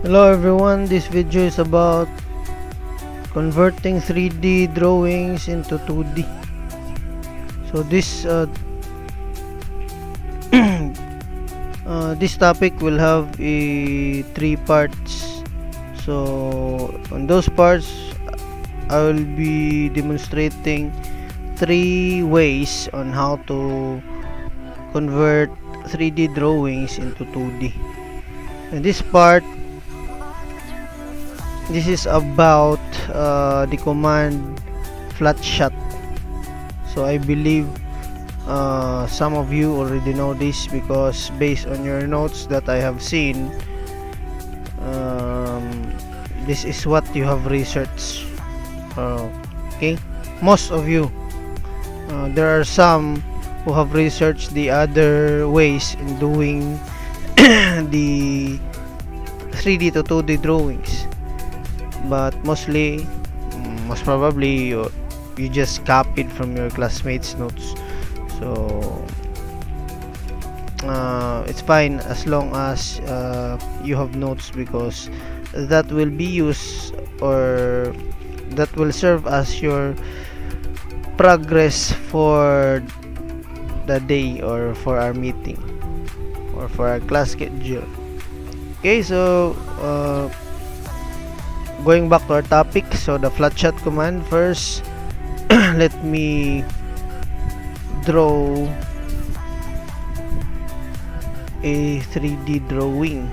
Hello everyone, this video is about converting 3D drawings into 2D. So this topic will have three parts. So on those parts I will be demonstrating 3 ways on how to convert 3D drawings into 2D. And this is about the command flatshot. So I believe some of you already know this because based on your notes that I have seen, this is what you have researched. Okay, most of you. There are some who have researched the other ways in doing the 3D to 2D drawings, but most probably you just copied from your classmates' notes. So it's fine as long as you have notes, because that will be used, or that will serve as your progress for the day, or for our meeting, or for our class schedule. Okay, so going back to our topic, so the flatshot command first. Let me draw a 3D drawing.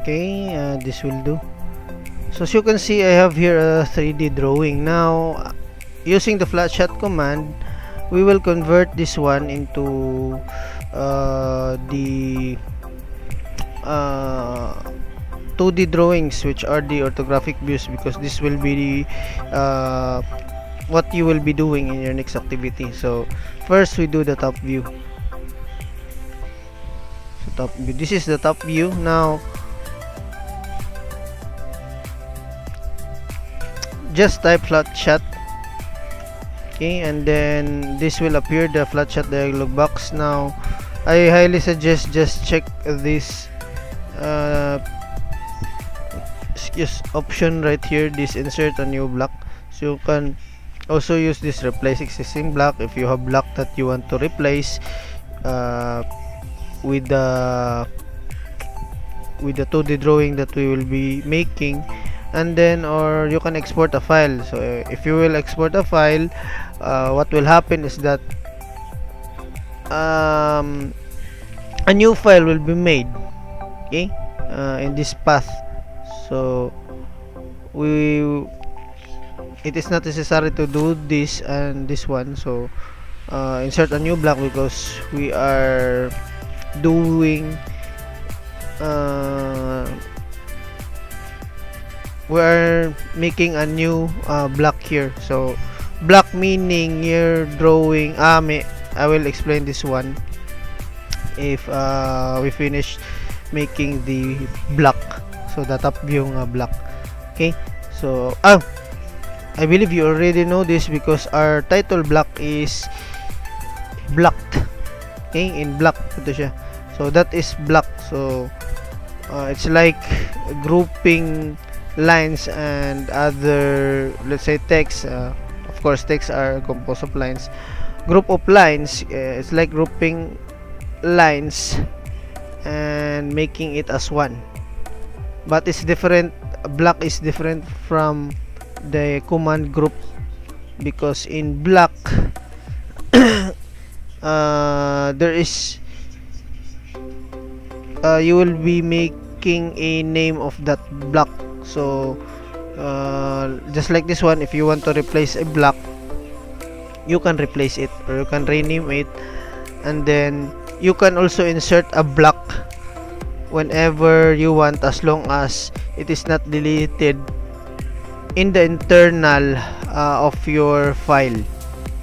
Okay, this will do. So as you can see, I have here a 3D drawing. Now, using the flatshot command, we will convert this one into the 2D drawings, which are the orthographic views, because this will be what you will be doing in your next activity. So first we do the top view. So top view, this is the top view. Now just type flatshot, okay, and then this will appear, the flatshot dialog box. Now I highly suggest just check this option right here, this insert a new block. So you can also use this replace existing block if you have block that you want to replace with the 2D drawing that we will be making. And then, or you can export a file. So if you will export a file, what will happen is that a new file will be made, okay, in this path. So it is not necessary to do this and this one. So insert a new block, because we are doing we are making a new block here. So block meaning you're drawing, I will explain this one if we finish making the block. So the top view block. Okay, so I believe you already know this because our title block is blocked. Okay, in block ito siya. So that is block. So it's like grouping lines and other, let's say, text. Of course, text are composed of lines. Group of lines, it's like grouping lines and making it as one. but it's different. Black is different from the command group, because in black there is you will be making a name of that block. So just like this one, if you want to replace a block, you can replace it, or you can rename it, and then you can also insert a block whenever you want, as long as it is not deleted in the internal of your file.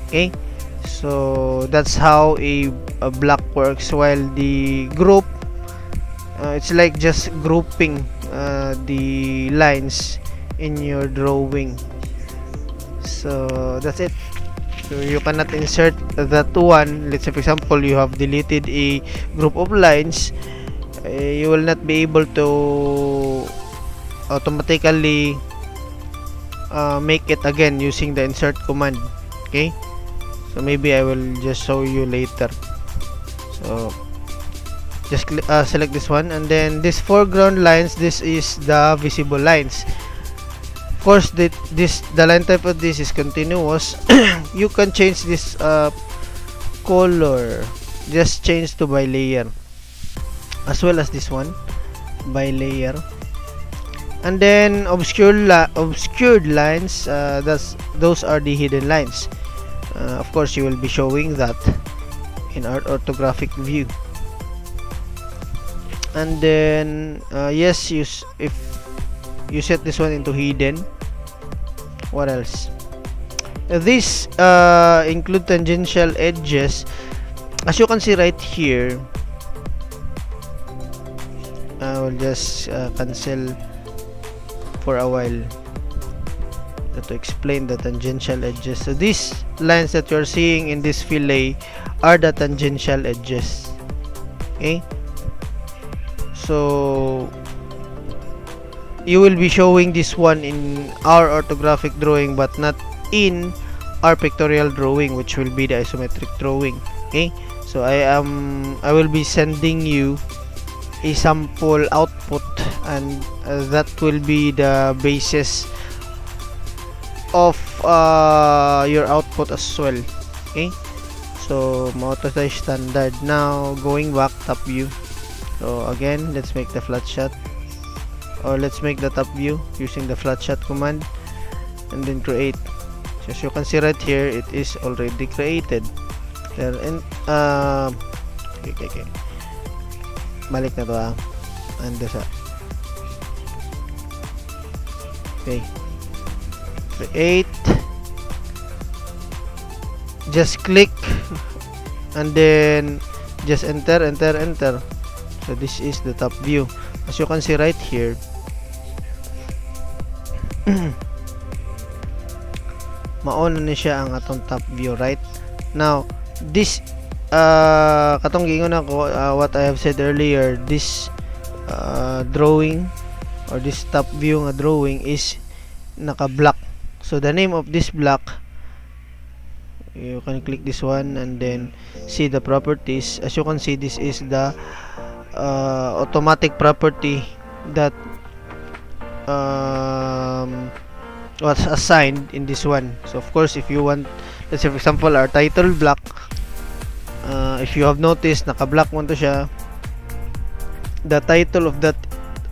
Okay, so that's how a block works, while the group, it's like just grouping the lines in your drawing. So that's it. So you cannot insert that one. Let's say for example you have deleted a group of lines, you will not be able to automatically make it again using the insert command. Okay, so maybe I will just show you later. So just select this one, and then this foreground lines, this is the visible lines. Of course, the line type of this is continuous. You can change this color, just change to by layer, as well as this one by layer. And then obscured lines, those are the hidden lines. Of course, you will be showing that in our orthographic view. And then yes, if you set this one into hidden. What else? This include tangential edges. As you can see right here, I will just cancel for a while to explain the tangential edges. So these lines that you're seeing in this fillet are the tangential edges. Okay, so you will be showing this one in our orthographic drawing, but not in our pictorial drawing, which will be the isometric drawing. Okay, so I will be sending you a sample output, and that will be the basis of your output as well. Okay, so Auto standard. Now going back, top view. So again, let's make the flat shot, or let's make the top view using the flat shot command, and then create. So as you can see right here, it is already created there. And okay. Balik na to ando sa okay, create, just click and then just enter. So this is the top view. As you can see right here, mauna ni siya ang atong top view. Right now, this katong giingon ako, what I have said earlier, this drawing or this top view nga drawing is naka-block. So the name of this block, you can click this one and then see the properties. As you can see, this is the automatic property that was assigned in this one. So of course, if you want, let's say for example, our title block, if you have noticed, naka-block mo to siya. The title of that,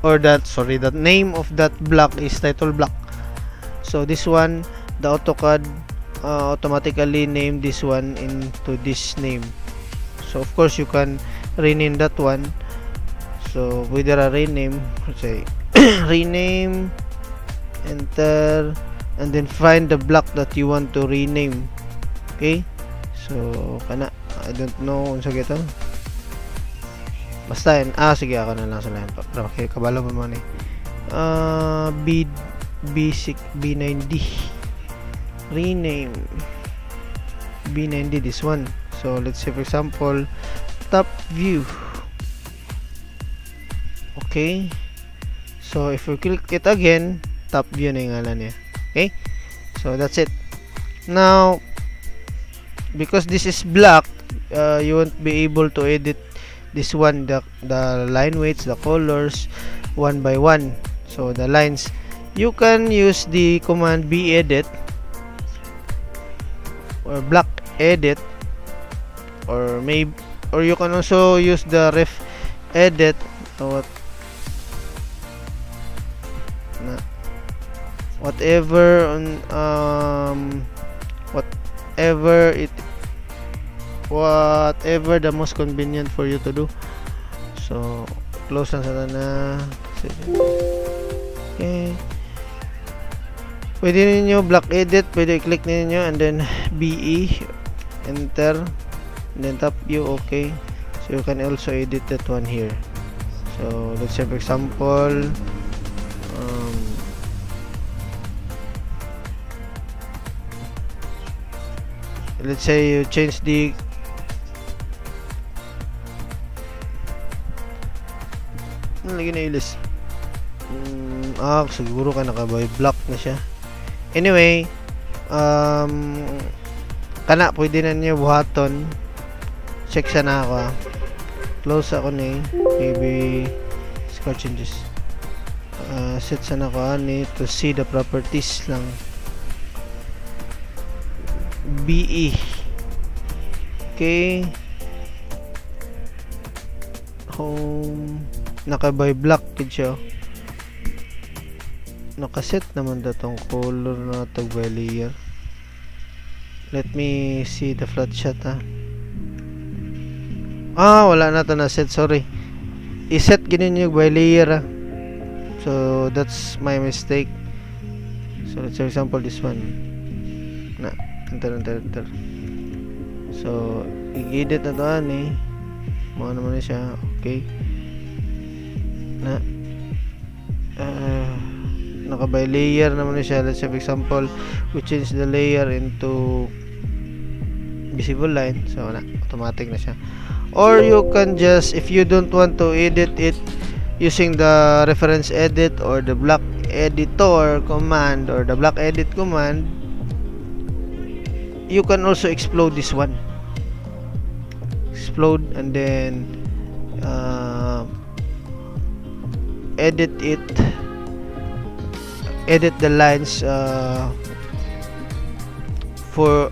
or that, sorry, the name of that block is title block. So this one, the AutoCAD automatically name this one into this name. So of course, you can rename that one. So whether a rename, let's say rename, enter, and then find the block that you want to rename. Okay, so kana, I don't know unsa gito, basta yan. Sige, ako na lang sa lain pa. Okay, kabalo mo man B9D rename B9D, this one. So let's say for example, top view. Okay, so if you click it again, top view na yung ngalan niya. Okay, so that's it. Now, because this is black, you won't be able to edit this one, the line weights, the colors, one by one. So the lines, you can use the command bedit or block edit, or maybe, or you can also use the ref edit, whatever on whatever the most convenient for you to do. So close lang sa na. Okay, pwede ninyo block edit, pwede i-click ninyo and then BE, enter, and then tap U. Okay, so you can also edit that one here. So let's say for example, let's say you change the lagi na ilis. Siguro ka naka-by block na siya. Anyway, kana pwede na niyo buhaton. Check siya na ako. Close ako ni maybe score changes. Set sana ako ni to see the properties lang. BE. Okay. Home. Naka-by block kid siya. Nakaset naman datong color na tag by layer. Let me see the flat shot wala na to na set, sorry. I-set ginin yung by layer so that's my mistake. So let's say for example this one na enter. So i-edit na to mo naman siya. Okay na naka by layer naman siya. Let's say for example we change the layer into visible line, so na automatic na siya. Or you can just, if you don't want to edit it using the reference edit or the block editor command or the block edit command, you can also explode this one, explode, and then edit the lines for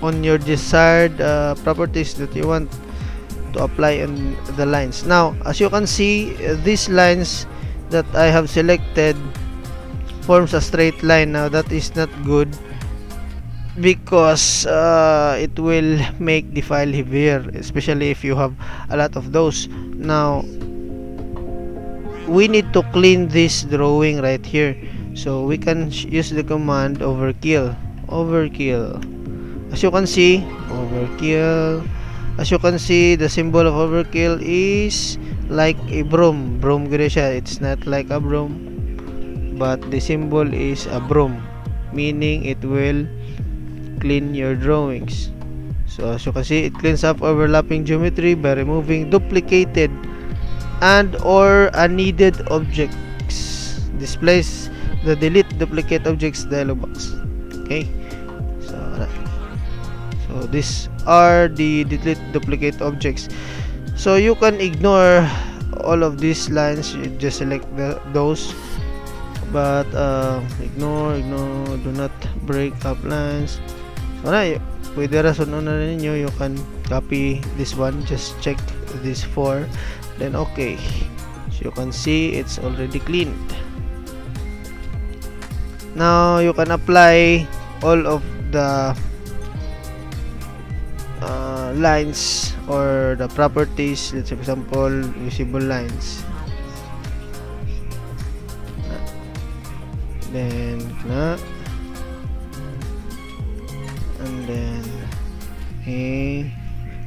on your desired properties that you want to apply on the lines. Now as you can see, these lines that I have selected forms a straight line. Now that is not good because it will make the file heavier, especially if you have a lot of those. Now we need to clean this drawing right here, so we can use the command overkill. As you can see, overkill. As you can see, the symbol of overkill is like a broom. It's not like a broom, but the symbol is a broom, meaning it will clean your drawings. So as you can see, it cleans up overlapping geometry by removing duplicated and or unneeded objects. Displays the delete duplicate objects dialog box. Okay, so these are the delete duplicate objects. So you can ignore all of these lines, you just select those, but ignore, do not break up lines. So pwede rason na ninyo, you can copy this one, just check this 4, then okay. So you can see it's already cleaned. Now you can apply all of the lines or the properties. Let's say for example visible lines, then and then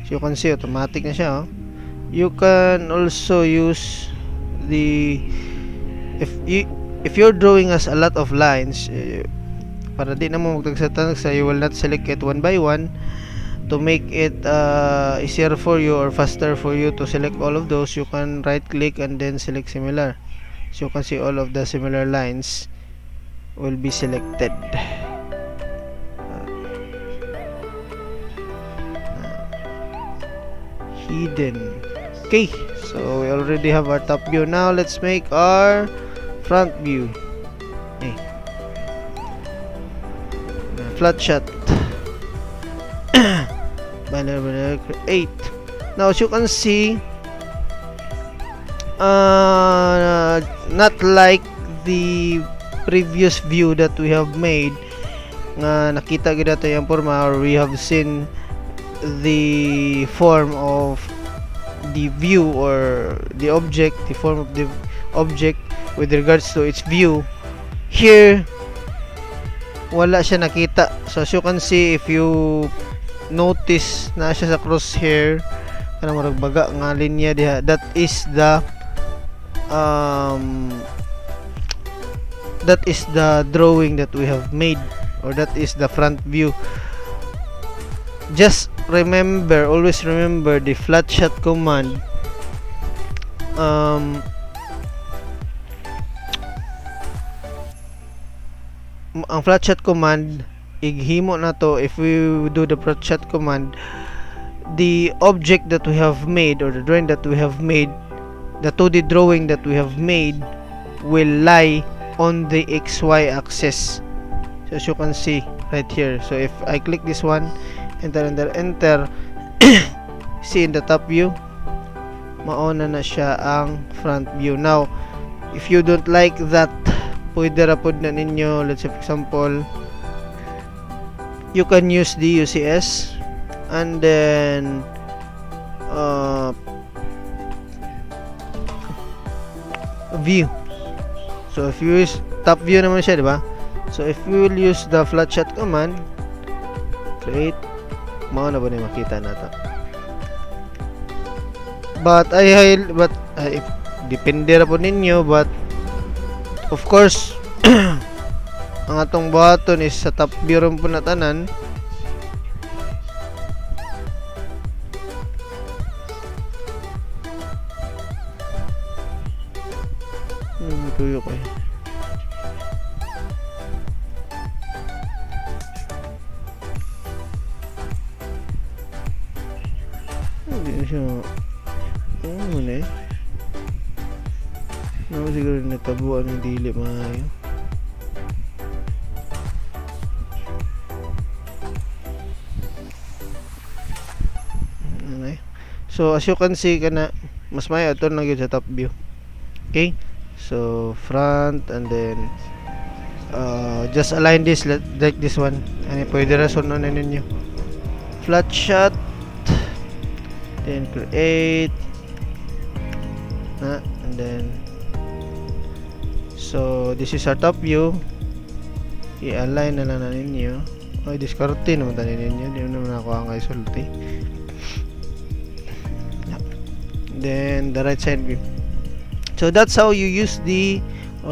so you can see automatic na siya. You can also use the if your drawing has a lot of lines, para di na mo magtagsa-tagsa, you will not select it one by one. To make it easier for you or faster for you to select all of those, you can right click and then select similar, so you can see all of the similar lines will be selected. Hidden. Okay, so we already have our top view. Now let's make our front view. Okay. Flat shot. Create. Now as you can see, not like the previous view that we have made, nakita gid nato yung forma, or we have seen the form of the view or the object, the form of the object with regards to its view. Here wala siya nakita. So as you can see, if you notice na siya sa crosshair, kanang murag baga nga linya diha, that is the drawing that we have made, or that is the front view. Just remember, always remember the flat shot command. Ang flat shot command, ighimo na to. If we do the flat shot command, the object that we have made, or the drawing that we have made, the 2D drawing that we have made, will lie on the XY axis. So as you can see right here. So if I click this one, enter, see in the top view, mauna na siya ang front view. Now if you don't like that, pwede ra pod na ninyo, let's say for example, you can use the UCS and then view. So if you use top view naman siya, diba? So if you will use the flat shot command, create, mao na ba ni makita nato. But depende ra po ninyo, but of course ang atong button is sa top view ron po na tanan. Tuyok eh. Hindi siya. Ano na eh. Ano siguro natabuan ng dili maayo. Ano eh. So as you can see kana, mas maayo ito lang yun sa top view. Okay. So front, and then just align this like this one. Ano pwede ra sunod na ninyo. Flat shot, then create, and then so this is our top view. I-align na lang na ninyo. Ay, diskarte naman tanin ninyo. Di naman ako ang isolate. Then the right side view. So that's how you use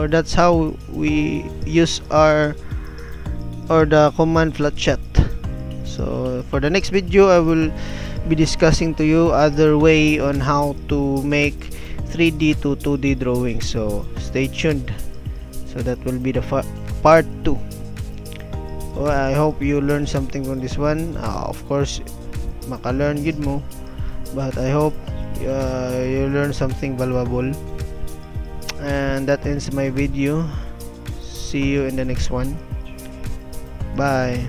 that's how we use the command flat shot. So for the next video, I will be discussing to you other way on how to make 3D to 2D drawings. So stay tuned. So that will be the part 2. So I hope you learned something from this one. Of course, maka-learn yun mo, but I hope you learn something valuable. And that ends my video. See you in the next one. Bye.